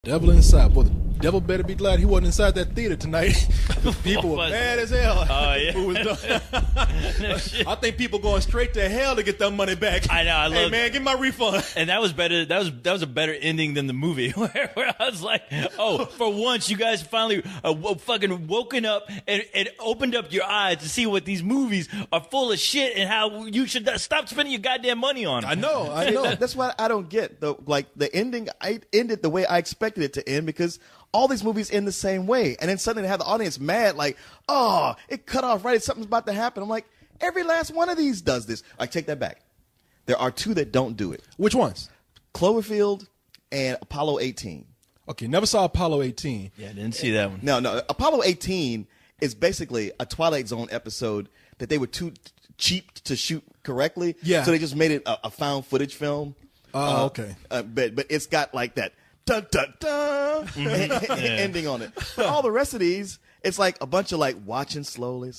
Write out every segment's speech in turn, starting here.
Devil inside. Boy, the devil better be glad he wasn't inside that theater tonight. People were mad as hell. Oh, yeah. No, I think people going straight to hell to get their money back. I know. Hey, man, give my refund. And that was better. That was a better ending than the movie, where I was like, oh, for once, you guys finally fucking woken up and opened up your eyes to see what these movies are full of shit and how you should stop spending your goddamn money on them. I know. That's what I don't get. The ending, I ended the way I expected it to end because all these movies end the same way. And then suddenly they have the audience mad, like, oh, it cut off right. Something's about to happen. I'm like, every last one of these does this. I take that back. There are two that don't do it. Which ones? Cloverfield and Apollo 18. Okay, never saw Apollo 18. Yeah, I didn't see that one. No. Apollo 18 is basically a Twilight Zone episode that they were too cheap to shoot correctly. Yeah. So they just made it a found footage film. Oh, okay. But it's got like that dun dun dun ending on it. But all the rest of these, it's like a bunch of like watching slowly.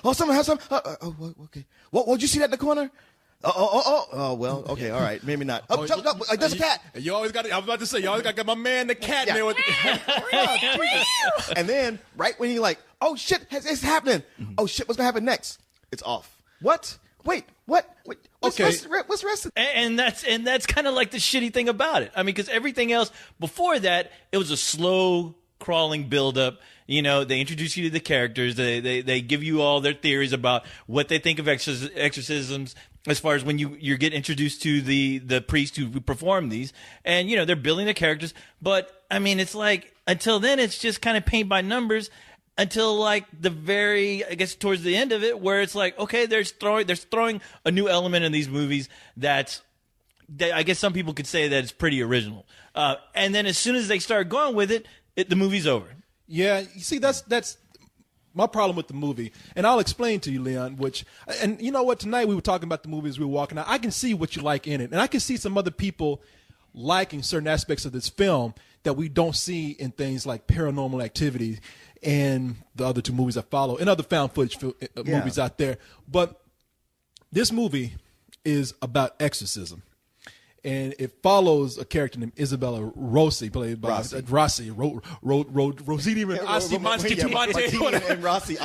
Oh, someone has some. Okay. What? Did you see that in the corner? Oh, well, okay, all right, maybe not. Oh, there's a cat. You always got. I was about to say, you always got to get my man the cat in there with. And then right when you're like, oh shit, it's happening. Oh shit, what's gonna happen next? It's off. What? Wait, what? What's the rest of? And that's kind of like the shitty thing about it. I mean, because everything else before that, it was a slow crawling buildup. You know, they introduce you to the characters. They give you all their theories about what they think of exorcisms. As far as when you get introduced to the priest who perform these, and you know they're building the characters. But I mean, it's like until then, it's just kind of paint by numbers. Until like the very, I guess, towards the end of it, where it's like, okay, they're throwing a new element in these movies that I guess some people could say that it's pretty original. And then as soon as they start going with it, the movie's over. Yeah, you see, that's my problem with the movie, and I'll explain to you, Leon. And you know what? Tonight we were talking about the movies we were walking out. I can see what you like in it, and I can see some other people liking certain aspects of this film that we don't see in things like Paranormal Activity and the other two movies that follow, and other found footage movies out there. But this movie is about exorcism. And it follows a character named Isabella Rossi, played by Rossi, Rosini and Rossi,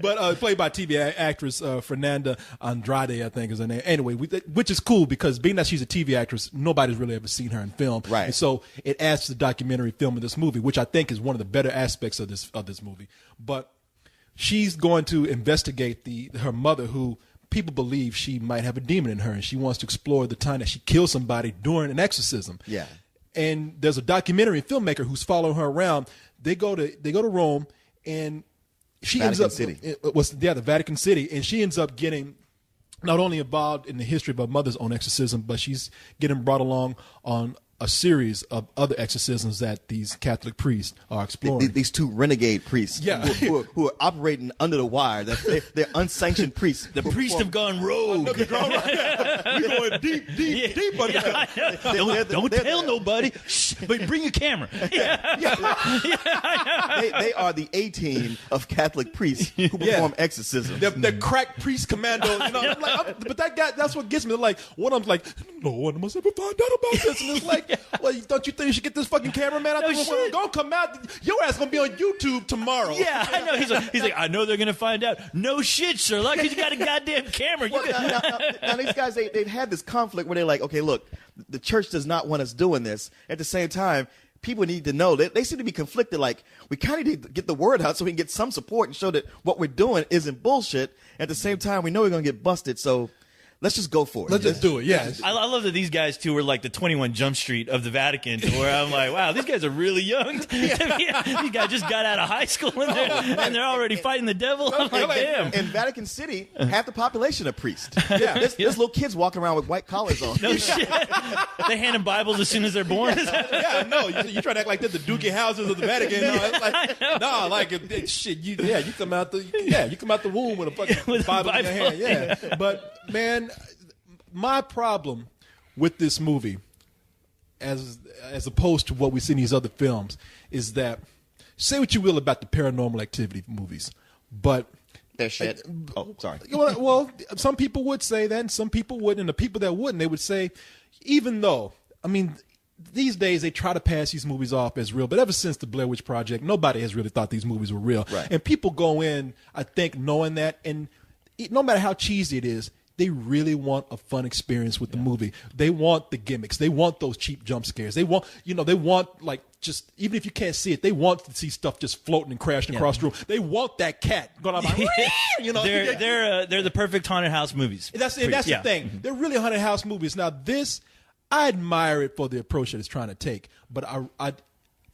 but played by TV actress Fernanda Andrade, I think is her name. Anyway, which is cool because being that she's a TV actress, nobody's really ever seen her in film. Right. And so it adds to the documentary film of this movie, which I think is one of the better aspects of this movie. But she's going to investigate her mother, who people believe she might have a demon in her, and she wants to explore the time that she killed somebody during an exorcism. Yeah. And there's a documentary filmmaker who's following her around. They go to Rome, and she ends up the Vatican City, and she ends up getting not only involved in the history of her mother's own exorcism, but she's getting brought along on a series of other exorcisms that these Catholic priests are exploring. These two renegade priests, who are operating under the wire. They're unsanctioned priests. The priests have gone rogue. We're going deep under that. Don't tell nobody. Shh, but bring your camera. They are the A-team of Catholic priests who perform exorcisms. They're crack priest commando. You know, but that guy, that's what gets me. Like, one of them's like, no one must ever find out about this. And it's like, well, don't you think you should get this fucking cameraman out there? Go come out. Your ass gonna be on YouTube tomorrow. Yeah, I know. He's like, I know they're gonna find out. No shit, Sherlock, because you got a goddamn camera. Now these guys, they've had this conflict where they're like, okay, look, the church does not want us doing this. At the same time, people need to know. They seem to be conflicted. Like, we kind of need to get the word out so we can get some support and show that what we're doing isn't bullshit. At the same time, we know we're gonna get busted, so let's just go for it. Let's just do it, yeah. I love that these guys, too, were like the 21 Jump Street of the Vatican, to where I'm like, wow, these guys are really young. These guys just got out of high school, and they're already fighting the devil. I'm like, damn. In Vatican City, half the population are priests. Yeah, there's little kids walking around with white collars on. No shit. They hand them Bibles as soon as they're born. Yeah, no, you try to act like they're the dookie houses of the Vatican. Shit, you come out the womb with a fucking Bible in your hand. Yeah, but man, my problem with this movie, as opposed to what we see in these other films, is that, say what you will about the Paranormal Activity movies, but they're shit. Sorry. Well, some people would say that, and some people wouldn't. And the people that wouldn't, they would say, even though, I mean, these days they try to pass these movies off as real, but ever since the Blair Witch Project, nobody has really thought these movies were real. Right. And people go in, I think, knowing that, and no matter how cheesy it is, they really want a fun experience with the movie. They want the gimmicks. They want those cheap jump scares. They want, they want, like, just, even if you can't see it, they want to see stuff just floating and crashing across the room. They want that cat going on, like, they're the perfect haunted house movies. That's the thing. They're really haunted house movies. Now, this, I admire it for the approach that it's trying to take, but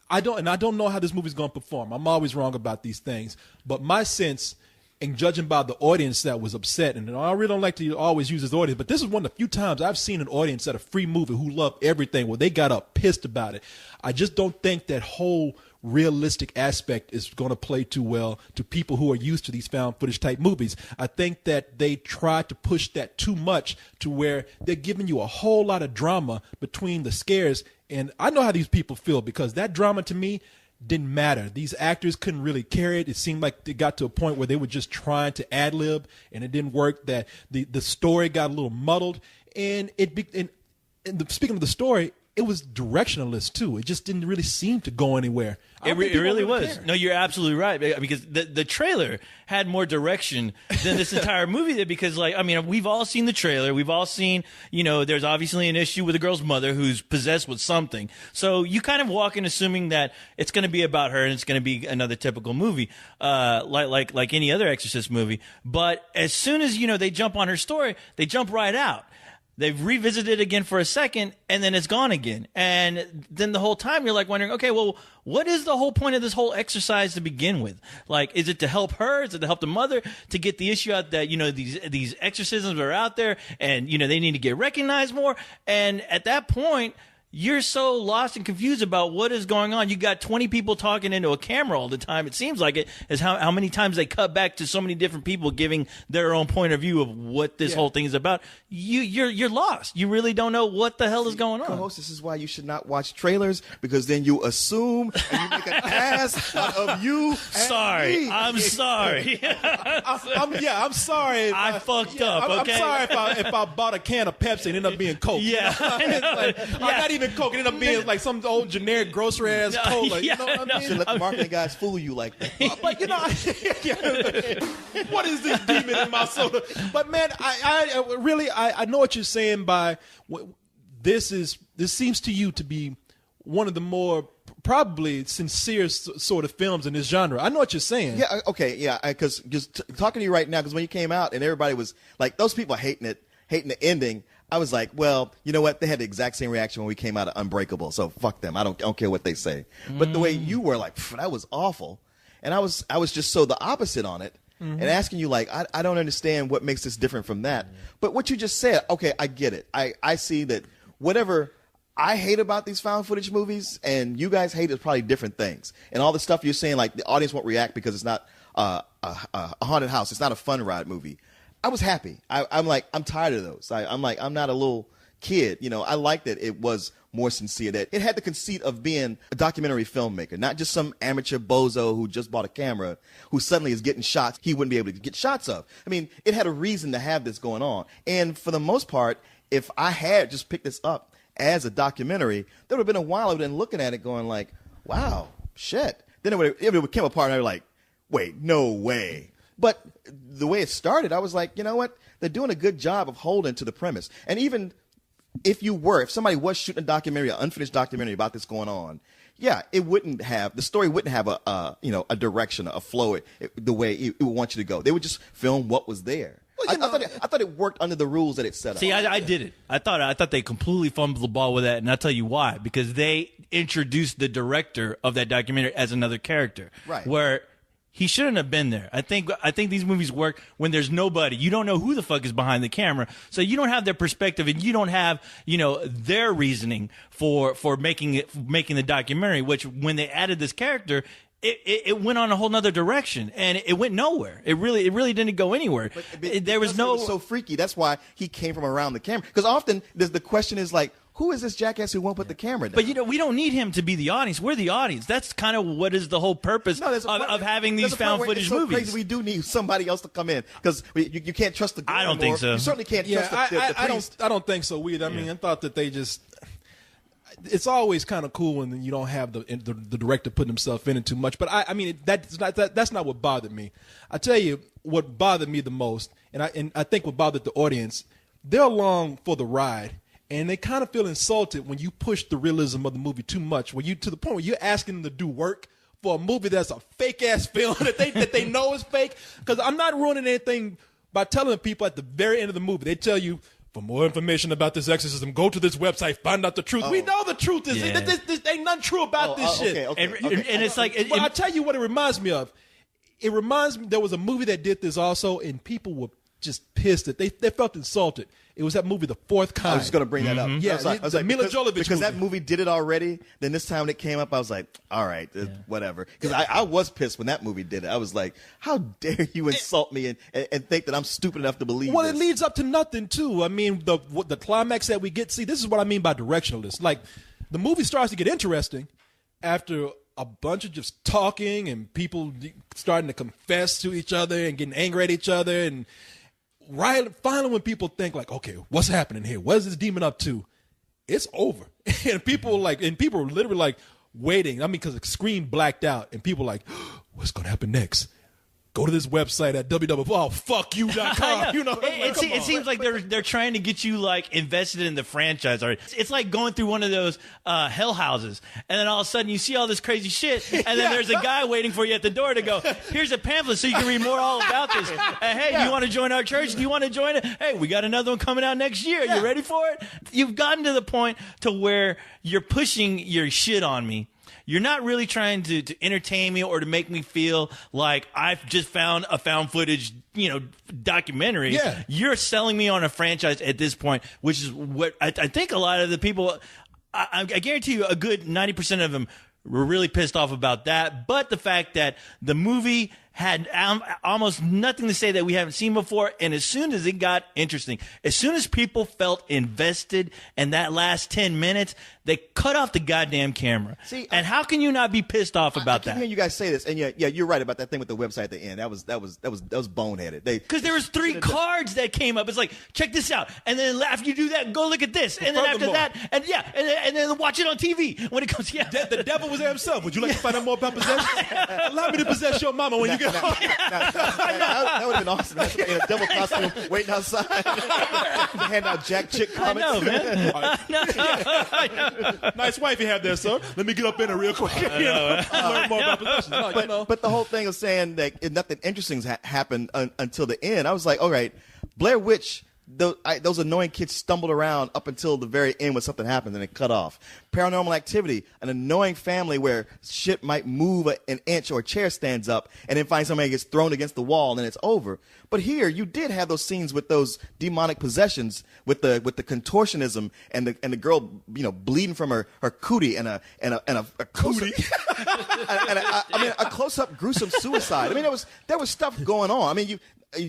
I don't know how this movie's going to perform. I'm always wrong about these things, but my sense, and judging by the audience that was upset, and I really don't like to always use this audience, but this is one of the few times I've seen an audience at a free movie who loved everything where they got up pissed about it. I just don't think that whole realistic aspect is going to play too well to people who are used to these found footage type movies. I think that they try to push that too much to where they're giving you a whole lot of drama between the scares, and I know how these people feel because that drama to me didn't matter. These actors couldn't really carry it. It seemed like they got to a point where they were just trying to ad lib, and it didn't work. That the story got a little muddled, and speaking of the story, it was directionless too. It just didn't really seem to go anywhere. It really was. Care. No, you're absolutely right, because the trailer had more direction than this entire movie did, because, like, I mean, we've all seen the trailer. We've all seen, there's obviously an issue with the girl's mother who's possessed with something. So you kind of walk in assuming that it's going to be about her and it's going to be another typical movie, like any other Exorcist movie. But as soon as, they jump on her story, they jump right out. They've revisited it again for a second, and then it's gone again. And then the whole time you're like wondering, okay, well, what is the whole point of this whole exercise to begin with? Like, is it to help her? Is it to help the mother to get the issue out that, these exorcisms are out there and, they need to get recognized more? And at that point, you're so lost and confused about what is going on. You got 20 people talking into a camera all the time. It seems like it is how many times they cut back to so many different people giving their own point of view of what this whole thing is about. You're lost. You really don't know what the hell is going on. Co-host, this is why you should not watch trailers, because then you assume and you make an ass out of you. Sorry. I'm sorry. I'm sorry. I fucked up. Okay. I'm sorry if I bought a can of Pepsi and ended up being Coke. Yeah. Not even Coke. It ended up being like some old generic grocery ass cola. You know what I mean? You should let the marketing guys fool you like that. But what is this demon in my soda? But man, I know what you're saying by this seems to you to be one of the more probably sincere sort of films in this genre. I know what you're saying. Yeah. Okay. Yeah. Because just talking to you right now, because when you came out and everybody was like, those people hating the ending. I was like, well, you know what? They had the exact same reaction when we came out of Unbreakable, so fuck them. I don't care what they say. But the way you were like, that was awful, and I was just so the opposite on it, and asking you like, I don't understand what makes this different from that. But what you just said, okay, I get it. I see that whatever I hate about these found footage movies and you guys hate is probably different things. And all the stuff you're saying, like the audience won't react because it's not a haunted house. It's not a fun ride movie. I was happy. I'm tired of those. I'm not a little kid. I like that it was more sincere, that it had the conceit of being a documentary filmmaker, not just some amateur bozo who just bought a camera who suddenly is getting shots he wouldn't be able to get shots of. I mean, it had a reason to have this going on. And for the most part, if I had just picked this up as a documentary, there would have been a while I would have been looking at it going like, wow, shit. Then it would come apart and I was like, wait, no way. But the way it started, I was like, you know what? They're doing a good job of holding to the premise. And even if somebody was shooting a documentary, an unfinished documentary about this going on, yeah, the story wouldn't have a direction, a flow, the way it would want you to go. They would just film what was there. Well, I thought it worked under the rules that it set up. See, I did it. I thought they completely fumbled the ball with that, and I'll tell you why. Because they introduced the director of that documentary as another character. Right. Where he shouldn't have been there. I think these movies work when there's nobody. You don't know who the fuck is behind the camera, so you don't have their perspective, and you don't have their reasoning for making the documentary. Which when they added this character, it went on a whole nother direction, and it went nowhere. It really didn't go anywhere. There was no. It was so freaky. That's why he came from around the camera. Because often the question is like, who is this jackass who won't put the camera down? But we don't need him to be the audience. We're the audience. That's kind of what is the whole purpose of having these found footage movies. Crazy. We do need somebody else to come in because you can't trust the girl I don't anymore. think so. You certainly can't trust the priest. I don't think so either. I mean, I thought that they just. it's always kind of cool when you don't have the director putting himself in it too much. But I mean, that's not what bothered me. I tell you what bothered me the most, and I think what bothered the audience. They're along for the ride, and they kind of feel insulted when you push the realism of the movie too much. When you to the point where you're asking them to do work for a movie that's a fake ass film that they know is fake. Because I'm not ruining anything by telling people at the very end of the movie. They tell you, for more information about this exorcism, go to this website, find out the truth. We know the truth is this ain't nothing true about this shit. Okay. And it's like, well, I'll tell you what it reminds me of. It reminds me there was a movie that did this also, and people were just pissed that they felt insulted. It was that movie, The Fourth Kind. I was just going to bring that up. Yeah, I was like, Mila Jovovich because movie. that movie did it already. Then this time when it came up, I was like, all right, whatever. Because I was pissed when that movie did it. I was like, how dare you insult me and think that I'm stupid enough to believe Well, this? it leads up to nothing, too. I mean, the climax that we get, see, this is what I mean by directionalist. Like, the movie starts to get interesting after a bunch of just talking and people starting to confess to each other and getting angry at each other. And finally when people think like, okay, what's happening here? What is this demon up to? It's over. And people are literally like waiting. I mean, because the screen blacked out and people are like, what's going to happen next? Go to this website at www.fuckyou.com. You know, it seems like they're trying to get you like invested in the franchise. Or it's like going through one of those hell houses, and then all of a sudden you see all this crazy shit, and then there's a guy waiting for you at the door to go, here's a pamphlet so you can read more all about this. Hey, do you want to join our church? Do you want to join it? Hey, we got another one coming out next year. You ready for it? You've gotten to the point to where you're pushing your shit on me. You're not really trying to entertain me or to make me feel like I've just found a found footage, documentary. Yeah. You're selling me on a franchise at this point, which is what I think a lot of the people, I guarantee you a good 90% of them were really pissed off about that. But the fact that the movie had almost nothing to say that we haven't seen before. And as soon as it got interesting, as soon as people felt invested in that last 10 minutes, they cut off the goddamn camera. See, and how can you not be pissed off about I that? keep hearing you guys say this, and yeah, you're right about that thing with the website at the end. That was boneheaded. Because there was 3 cards that came up. It's like, check this out, and then after you do that, go look at this, and then after that, and then watch it on TV when it comes. Yeah, the devil was there himself. Would you like to find out more about possession? Allow me to possess your mama when you get home. That would have been awesome. In a devil costume, waiting outside, hand out Jack Chick comics. I know, man. I know. Nice wife you have there, sir. Let me get up in it real quick. Learn more about possession. But the whole thing of saying that nothing interesting happened until the end, I was like, all right, Blair Witch. Those annoying kids stumbled around up until the very end when something happened and it cut off. Paranormal Activity, an annoying family where shit might move an inch or a chair stands up and then find somebody gets thrown against the wall and then it's over. But here you did have those scenes with those demonic possessions with the contortionism and the girl bleeding from her cootie and a cootie and a close up gruesome suicide. I mean there was stuff going on. I mean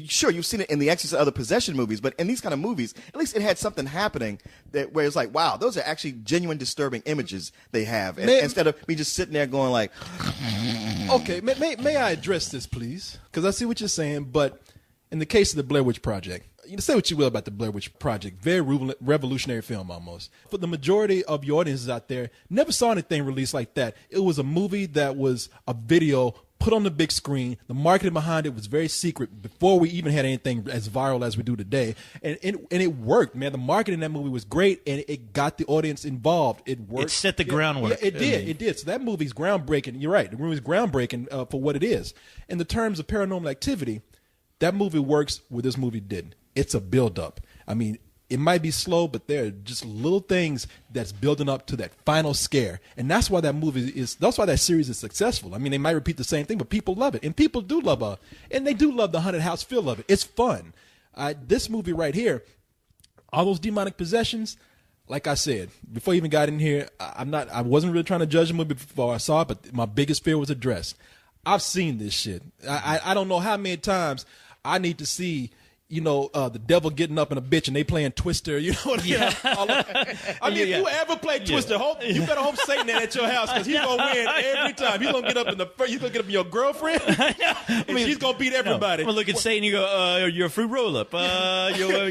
Sure, you've seen it in the Exorcist and other possession movies, but in these kind of movies, at least it had something happening where it's like, wow, those are actually genuine disturbing images they have. And instead of me just sitting there going like... Okay, may I address this, please? Because I see what you're saying, but in the case of the Blair Witch Project, you can say what you will about the Blair Witch Project, very revolutionary film almost. But the majority of your audiences out there never saw anything released like that. It was a movie that was a video put on the big screen. The marketing behind it was very secret before we even had anything as viral as we do today. And it worked, man. The marketing in that movie was great, and it got the audience involved. It worked. It set the groundwork. Yeah, it did. So that movie's groundbreaking. You're right. The movie's groundbreaking for what it is. In the terms of Paranormal Activity, that movie works where this movie didn't. It's a build-up. I mean, it might be slow, but there are just little things that's building up to that final scare. And that's why that's why that series is successful. I mean, they might repeat the same thing, but people love it. And people do love and they do love the haunted house feel of it. It's fun. This movie right here, all those demonic possessions, like I said, before I even got in here, I wasn't really trying to judge the movie before I saw it, but my biggest fear was addressed. I've seen this shit. I don't know how many times I need to see the devil getting up in a bitch and they playing Twister, I mean, if you ever play Twister, you better hope Satan ain't at your house because he's gonna win every time. He's gonna get up he's gonna get up in your girlfriend, and she's gonna beat everybody. I'm gonna look at Satan, you go, you're a fruit roll up. You're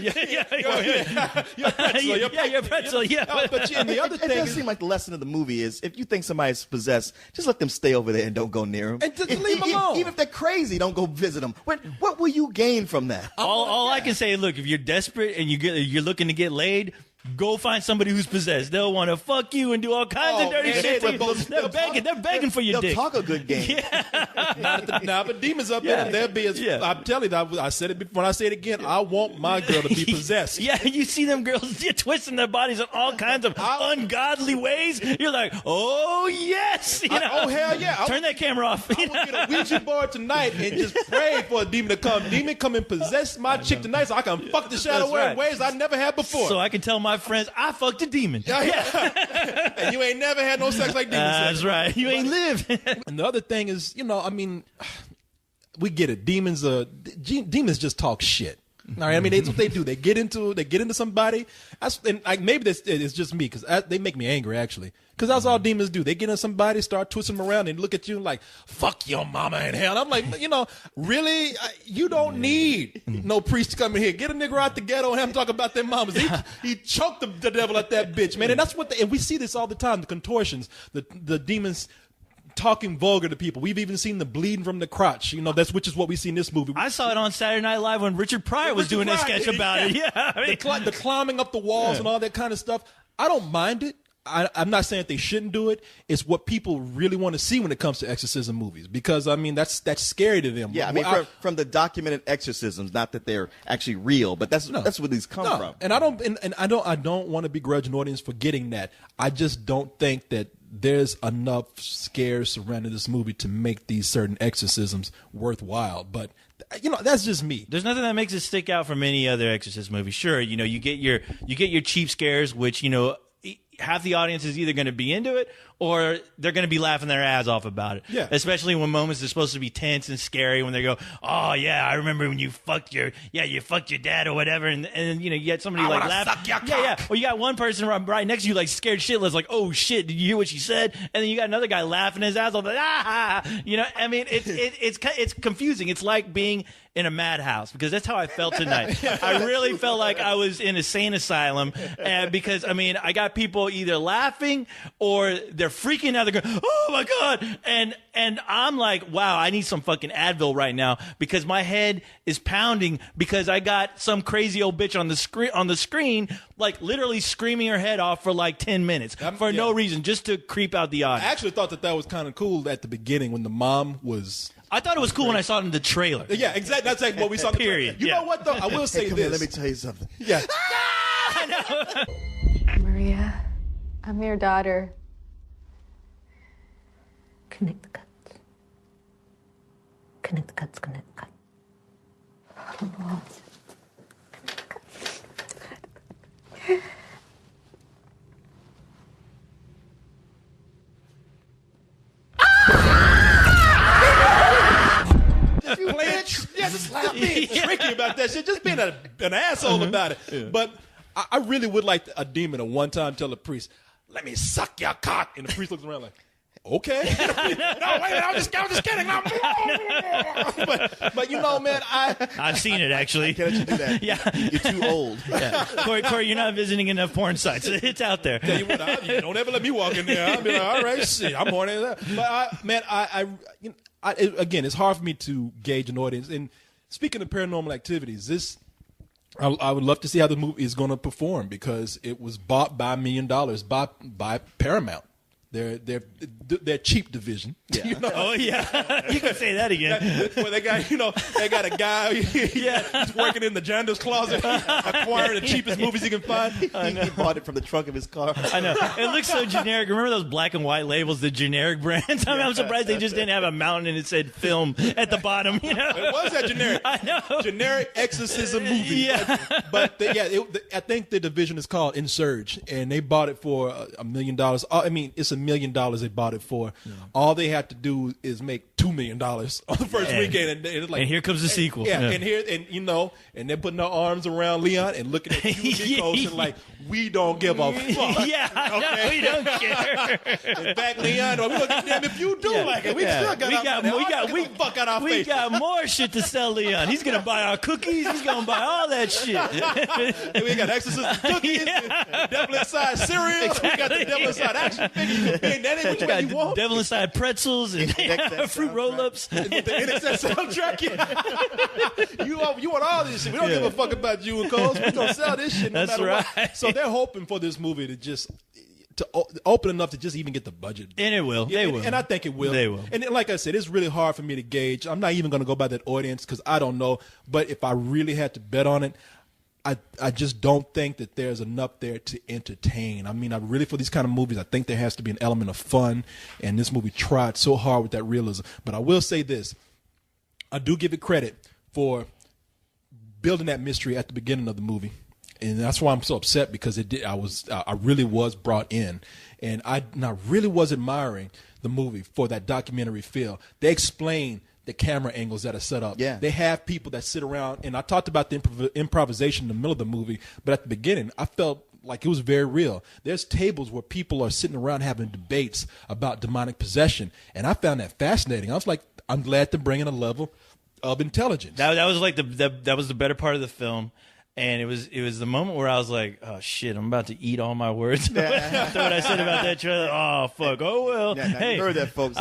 a pretzel. Yeah. But and the other It thing does is, seem like the lesson of the movie is if you think somebody's possessed, just let them stay over there and don't go near them. And just leave them alone. Even if they're crazy, don't go visit them. What will you gain from that? All I can say is, look, if you're desperate and you're looking to get laid, go find somebody who's possessed. They'll want to fuck you and do all kinds of dirty shit. They're begging for your dick. They'll talk a good game. now, but demons up there, they'll be as. I'm telling you, I said it before. When I say it again, I want my girl to be possessed. Yeah, you see them girls twisting their bodies in all kinds of ungodly ways. You're like, oh yes, oh hell yeah! Turn that camera off. I will get a Ouija board tonight and just pray for a demon to come. Demon, come and possess my chick tonight, so I can fuck the shadow in ways I never had before. So I can tell my friends I fucked a demon. And you ain't never had no sex like demons. That's right. You ain't lived. And the other thing is, I mean, we get it. Demons just talk shit. All right, I mean, that's what they do. They get into somebody. Maybe it's just me because they make me angry actually. Because that's all demons do. They get into somebody, start twisting them around, and look at you like, "Fuck your mama in hell." And I'm like, really, you don't need no priest to come in here. Get a nigga out the ghetto and have him talk about their mamas. He choked the devil at that bitch, man. And that's and we see this all the time. The contortions, the demons talking vulgar to people. We've even seen the bleeding from the crotch. Which is what we see in this movie. I saw it on Saturday Night Live when Richard Pryor was doing a sketch about it. Yeah, I mean, the climbing up the walls and all that kind of stuff. I don't mind it. I'm not saying that they shouldn't do it. It's what people really want to see when it comes to exorcism movies, because I mean that's scary to them. Yeah, I mean from the documented exorcisms, not that they're actually real, but that's where these come from. And I don't want to begrudge an audience for getting that. I just don't think that there's enough scares surrounding this movie to make these certain exorcisms worthwhile. But that's just me. There's nothing that makes it stick out from any other exorcist movie. Sure, you get your cheap scares, which half the audience is either going to be into it or they're going to be laughing their ass off about it. Yeah. Especially when moments are supposed to be tense and scary, when they go, "Oh yeah, I remember when you fucked your dad or whatever," and you get somebody like laughing. Yeah. Well, you got one person right next to you like scared shitless, like, "Oh shit, did you hear what she said?" And then you got another guy laughing his ass off, like, "Ah!" I mean, it's confusing. It's like being in a madhouse, because that's how I felt tonight. I really felt like I was in a sane asylum, because I mean, I got people either laughing or they're freaking out. They're going, "Oh my god!" And I'm like, "Wow, I need some fucking Advil right now," because my head is pounding because I got some crazy old bitch on the screen, like literally screaming her head off for like 10 minutes for no reason, just to creep out the audience. I actually thought that was kind of cool at the beginning when the mom was. I thought it was cool when I saw it in the trailer. Yeah, exactly. That's like what we saw in the trailer. You know what, though? I will say Come this. here, let me tell you something. Yeah. I know. Maria, I'm your daughter. Connect the cuts. Connect the cuts, connect the cuts. Just being tricky about that shit, just being an asshole about it. Yeah. But I really would like a demon to one time tell a priest, "Let me suck your cock," and the priest looks around like, "Okay." No, wait a minute, I'm just kidding. But man, I've seen it actually. Can't let you do that. Yeah, you're too old. Yeah. Corey, you're not visiting enough porn sites. It's out there. Tell you what, don't ever let me walk in there. I'll be like, all right, shit, I'm horny. But again, it's hard for me to gauge an audience. And speaking of Paranormal Activities, I would love to see how the movie is going to perform, because it was bought by $1 million by Paramount. Their cheap division. Yeah. Oh yeah, you can say that again. Well, they got a guy. He's working in the janitor's closet, acquiring the cheapest movies he can find. He bought it from the trunk of his car. I know. It looks so generic. Remember those black and white labels, the generic brands? I mean, I'm surprised they just didn't have a mountain and it said "film" at the bottom. It was that generic. I know. Generic exorcism movie. Yeah. But I think the division is called Insurge, and they bought it for $1 million. I mean, it's a $1 million they bought it for. All they had to do is make $2 million on the first weekend, and it's like, and here comes the sequel. and here, and you know, and they're putting their arms around Leon and looking at you, Nico, and like, we don't give a fuck. Yeah, okay? we don't care. In fact, Leon, we don't give a damn if you do like it. We still got fuck out our face. We got more shit to sell Leon. He's gonna buy our cookies. He's gonna buy all that shit. We got exorcism cookies, devil inside cereal. We got the devil inside action figures. You can be in that which way you want. Devil inside pretzels and fruit roll-ups. With the NXS soundtrack. You want all this shit. We don't give a fuck about you and Coles. We gonna sell this shit no That's matter right. what. So they're hoping for this movie to open enough to just even get the budget. And it will. Yeah, They will. And I think it will. They will. And like I said, it's really hard for me to gauge. I'm not even going to go by that audience because I don't know. But if I really had to bet on it, I just don't think that there's enough there to entertain. I mean, for these kind of movies, I think there has to be an element of fun. And this movie tried so hard with that realism. But I will say this. I do give it credit for building that mystery at the beginning of the movie. And that's why I'm so upset because I really was brought in, and I really was admiring the movie for that documentary feel. They explain the camera angles that are set up. Yeah. They have people that sit around, and I talked about the improvisation in the middle of the movie, but at the beginning, I felt like it was very real. There's tables where people are sitting around having debates about demonic possession, and I found that fascinating. I was like, I'm glad to bring in a level of intelligence. That was like that was the better part of the film. And it was the moment where I was like, oh shit, I'm about to eat all my words after what I said about that trailer. Oh fuck, oh well. Yeah, hey, you heard that, folks.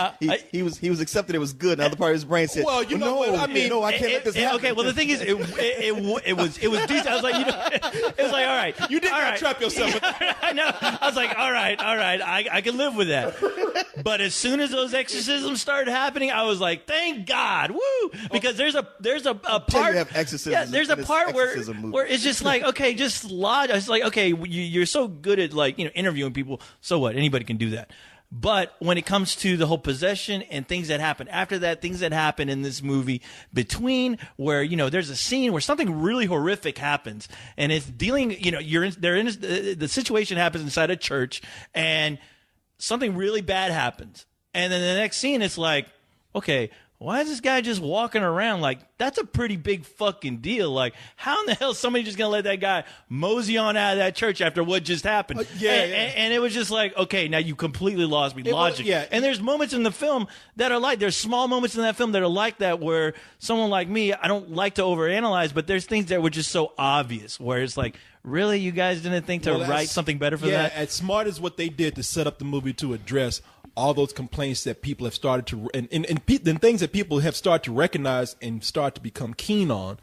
He was accepted. It was good. And the other part of his brain said, Well, you know what? I mean, no, I can't let this happen. Okay, well the thing is, it was decent. I was like, it was like, all right, You did all not right. trap yourself with that. I know. I was like, all right, I can live with that. But as soon as those exorcisms started happening, I was like, thank God, woo! Because there's a part. you have exorcisms Yeah, there's a in this part exorcism movie. where it's just like, okay, just lodge. It's like, okay, you're so good at interviewing people. So what? Anybody can do that. But when it comes to the whole possession and things that happen after that, things that happen in this movie between where, there's a scene where something really horrific happens and it's dealing, the situation happens inside a church and something really bad happens. And then the next scene, it's like, okay, why is this guy just walking around? Like, that's a pretty big fucking deal. Like, how in the hell is somebody just going to let that guy mosey on out of that church after what just happened? And it was just like, okay, now you completely lost me logically. And there's moments in the film that are like, there's small moments in that film that are like that where someone like me, I don't like to overanalyze, but there's things that were just so obvious where it's like, really? You guys didn't think to write something better for that? Yeah, as smart as what they did to set up the movie to address all those complaints that people have started to and things that people have started to recognize and start to become keen on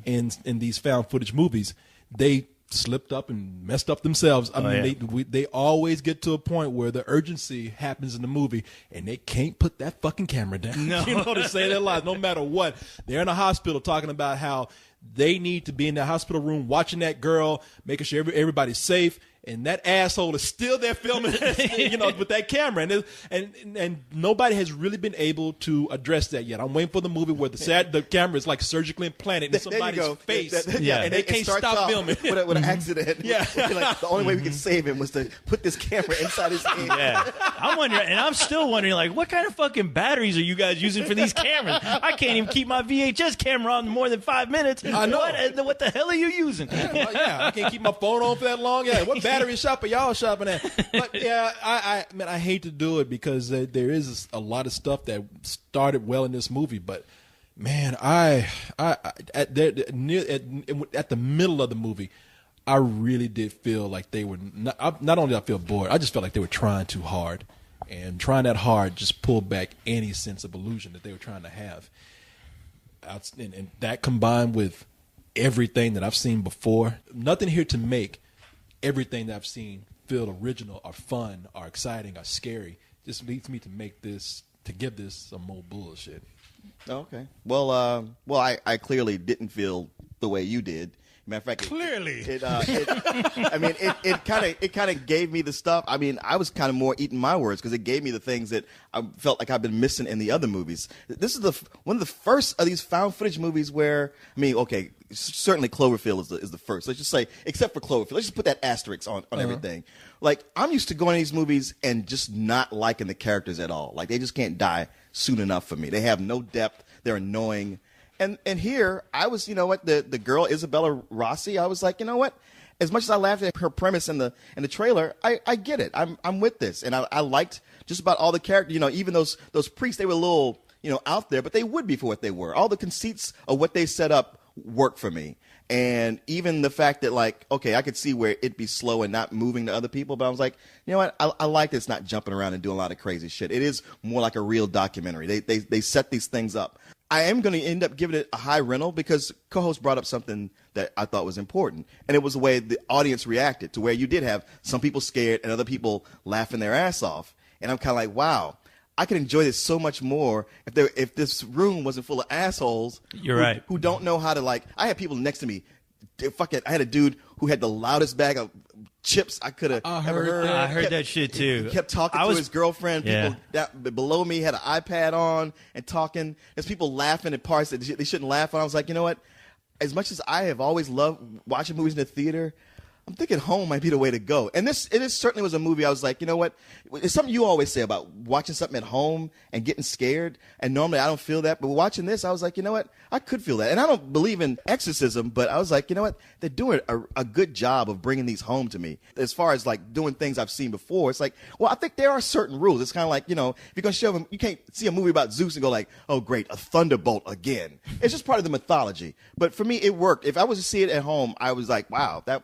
in these found footage movies, they slipped up and messed up themselves. I mean, they always get to a point where the urgency happens in the movie and they can't put that fucking camera down. No. To say their lives, no matter what. They're in a hospital talking about how they need to be in the hospital room watching that girl, making sure everybody's safe. And that asshole is still there filming, with that camera, and nobody has really been able to address that yet. I'm waiting for the movie where the camera is like surgically implanted in somebody's face, and they can't stop filming with an accident. Yeah, like the only way we could save him was to put this camera inside his head. Yeah, I'm wondering, and I'm still wondering, like, what kind of fucking batteries are you guys using for these cameras? I can't even keep my VHS camera on more than 5 minutes. I know. What the hell are you using? I can't keep my phone on for that long. Yeah, what battery shop are y'all shopping at? But yeah, I hate to do it because there is a lot of stuff that started well in this movie, but man, at the middle of the movie, I really did feel like they were not only did I feel bored, I just felt like they were trying too hard, and trying that hard just pulled back any sense of illusion that they were trying to have. And that combined with everything that I've seen before, nothing here to make everything that I've seen feel original or fun or exciting or scary, just leads me to give this some more bullshit. Okay. Well, I clearly didn't feel the way you did. Matter of fact, Clearly. It kind of gave me the stuff. I mean, I was kind of more eating my words because it gave me the things that I felt like I've been missing in the other movies. This is one of the first of these found footage movies where, I mean, okay, certainly Cloverfield is the first. Let's just say, except for Cloverfield, let's just put that asterisk on everything. Like, I'm used to going to these movies and just not liking the characters at all. Like, they just can't die soon enough for me. They have no depth. They're annoying. And here, I was, you know what, the girl, Isabella Rossi, I was like, you know what? As much as I laughed at her premise in the trailer, I get it. I'm with this. And I liked just about all the characters. You know, even those priests, they were a little, you know, out there, but they would be for what they were. All the conceits of what they set up worked for me. And even the fact that, like, okay, I could see where it'd be slow and not moving to other people, but I was like, you know what? I like this not jumping around and doing a lot of crazy shit. It is more like a real documentary. They set these things up. I am going to end up giving it a high rental because co-host brought up something that I thought was important. And it was the way the audience reacted, to where you did have some people scared and other people laughing their ass off. And I'm kind of like, wow, I could enjoy this so much more if this room wasn't full of assholes. You're right. Who don't know how to, like, I had people next to me. I had a dude who had the loudest bag of chips I could have ever heard. I heard that shit too. He kept talking to his girlfriend. People down below me had an iPad on and talking. There's people laughing at parts that they shouldn't laugh on. I was like, you know what? As much as I have always loved watching movies in the theater, I'm thinking home might be the way to go. And it certainly was a movie I was like, you know what? It's something you always say about watching something at home and getting scared. And normally I don't feel that. But watching this, I was like, you know what? I could feel that. And I don't believe in exorcism, but I was like, you know what? They're doing a good job of bringing these home to me. As far as like doing things I've seen before, it's like, well, I think there are certain rules. It's kind of like, you know, if you're going to show them, you can't see a movie about Zeus and go like, oh, great, a thunderbolt again. It's just part of the mythology. But for me, it worked. If I was to see it at home, I was like, wow, that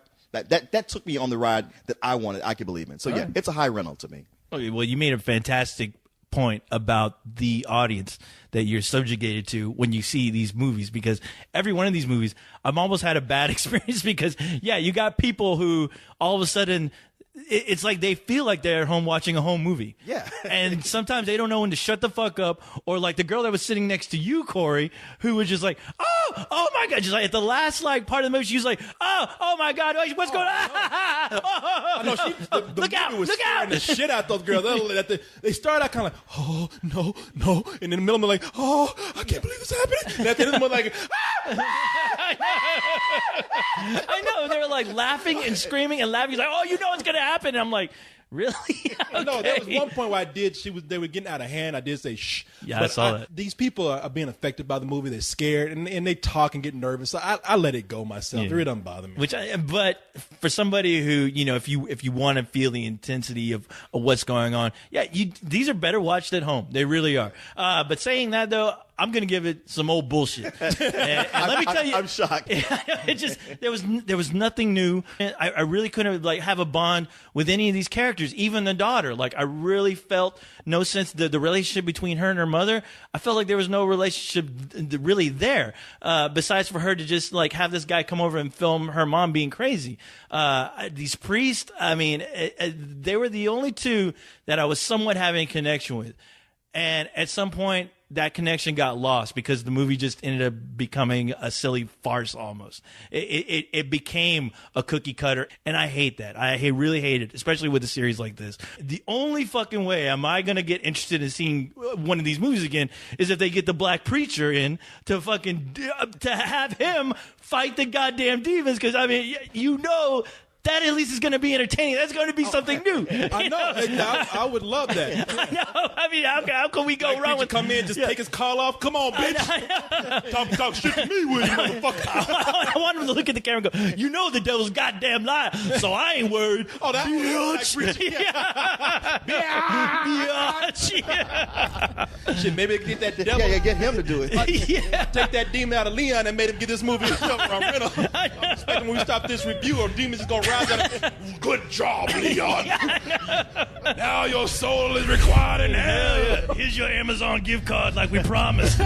took me on the ride that I could believe in. So, yeah, it's a high rental to me. Okay, well, you made a fantastic point about the audience that you're subjugated to when you see these movies, because every one of these movies, I've almost had a bad experience because, yeah, you got people who all of a sudden it's like they feel like they're at home watching a home movie. Yeah. And sometimes they don't know when to shut the fuck up. Or like the girl that was sitting next to you, Corey, who was just like, oh my God. Just like at the last like part of the movie, she was like, oh my God, what's going on? I know the look out, was look out. the shit out those girls. They start out kind of like, oh, no. And in the middle, they're like, oh, I can't believe this happening. And at the end of the like, I know. They were like laughing and screaming and laughing. He's like, oh, you know what's going to happen. And I'm like, really? Okay. No, there was one point where they were getting out of hand. I did say shh. Yeah, I saw that. These people are being affected by the movie. They're scared and they talk and get nervous. So I let it go myself. Yeah. It really doesn't bother me. But for somebody who, you know, if you want to feel the intensity of what's going on, yeah, these are better watched at home. They really are. But saying that though, I'm going to give it some old bullshit. And let me tell you, I'm shocked. It just there was nothing new. I really couldn't like have a bond with any of these characters, even the daughter. Like I really felt no sense the relationship between her and her mother. I felt like there was no relationship really there, besides for her to just like have this guy come over and film her mom being crazy. These priests, I mean, they were the only two that I was somewhat having a connection with, and at some point that connection got lost because the movie just ended up becoming a silly farce almost. It became a cookie cutter, and I hate that. I really hate it, especially with a series like this. The only fucking way am I going to get interested in seeing one of these movies again is if they get the black preacher in to fucking to have him fight the goddamn demons, because, I mean, you know, that at least is going to be entertaining. That's going to be something new. I know. I would love that. I know. I mean, how can we go like wrong with come in, just take his call off? Come on, bitch. Talk shit to me, will you, motherfucker? I want him to look at the camera and go, you know the devil's goddamn liar, so I ain't worried. Oh, that bitch. Bitch. Shit, maybe get that devil. Yeah, get him to do it. Take that demon out of Leon and made him get this movie from rental. I'm expecting when we stop this review, or demons is going to rise out. Good job, Leon. Now your soul is required in hell. Here's your Amazon gift card like we promised.